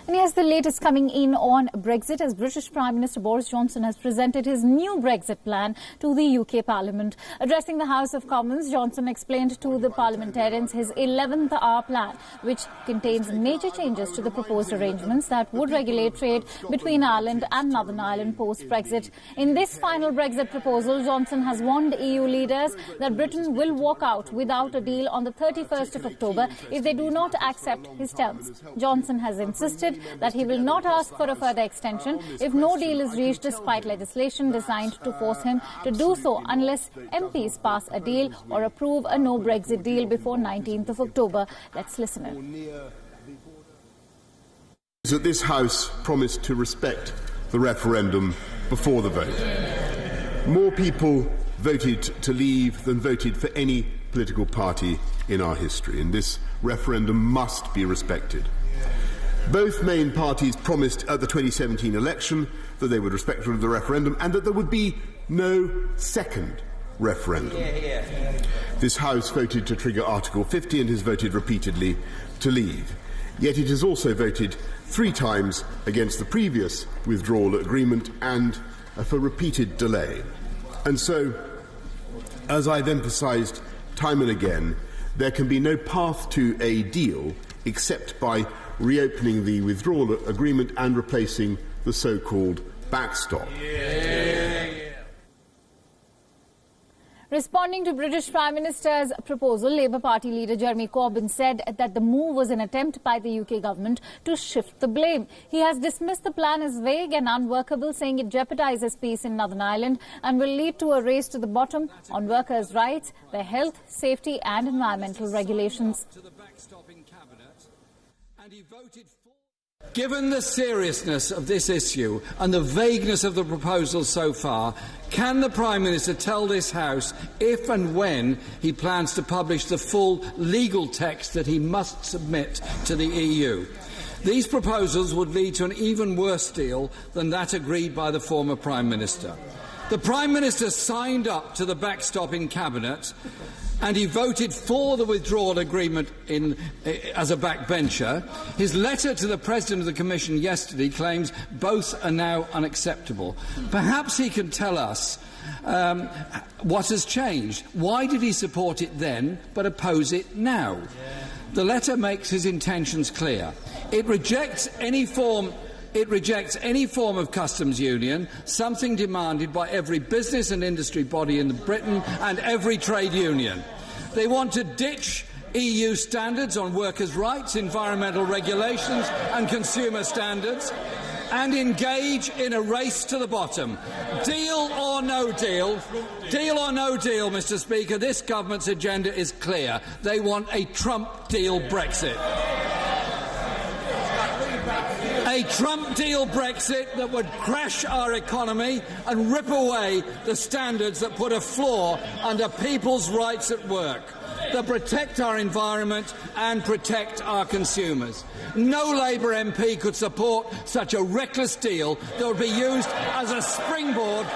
And here's the latest coming in on Brexit, as British Prime Minister Boris Johnson has presented his new Brexit plan to the UK Parliament. Addressing the House of Commons, Johnson explained to the parliamentarians his 11th hour plan, which contains major changes to the proposed arrangements that would regulate trade between Ireland and Northern Ireland post-Brexit. In this final Brexit proposal, Johnson has warned EU leaders that Britain will walk out without a deal on the 31st of October if they do not accept his terms. Johnson has insisted that he will not ask for a further extension if no deal is reached, despite legislation designed to force him to do so unless MPs pass a deal or approve a no-Brexit deal before 19th of October. Let's listen in. That this House promised to respect the referendum before the vote. More people voted to leave than voted for any political party in our history, and this referendum must be respected. Both main parties promised at the 2017 election that they would respect the referendum and that there would be no second referendum. This House voted to trigger Article 50 and has voted repeatedly to leave. Yet it has also voted 3 times against the previous withdrawal agreement and for repeated delay. And so, as I've emphasised time and again, there can be no path to a deal except by reopening the withdrawal agreement and replacing the so-called backstop. Responding to British Prime Minister's proposal, Labour Party leader Jeremy Corbyn said that the move was an attempt by the UK government to shift the blame. He has dismissed the plan as vague and unworkable, saying it jeopardises peace in Northern Ireland and will lead to a race to the bottom on workers' rights, their health, safety and environmental regulations. Given the seriousness of this issue and the vagueness of the proposal so far, can the Prime Minister tell this House if and when he plans to publish the full legal text that he must submit to the EU? These proposals would lead to an even worse deal than that agreed by the former Prime Minister. The Prime Minister signed up to the backstop in Cabinet and he voted for the withdrawal agreement as a backbencher. His letter to the President of the Commission yesterday claims both are now unacceptable. Perhaps he can tell us what has changed. Why did he support it then but oppose it now? The letter makes his intentions clear. It rejects any form of customs union, something demanded by every business and industry body in Britain and every trade union. They want to ditch EU standards on workers' rights, environmental regulations and consumer standards and engage in a race to the bottom. Deal or no deal, Mr. Speaker, this government's agenda is clear. They want a Trump deal Brexit. A Trump deal Brexit that would crash our economy and rip away the standards that put a floor under people's rights at work, that protect our environment and protect our consumers. No Labour MP could support such a reckless deal that would be used as a springboard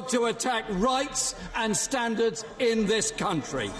to attack rights and standards in this country.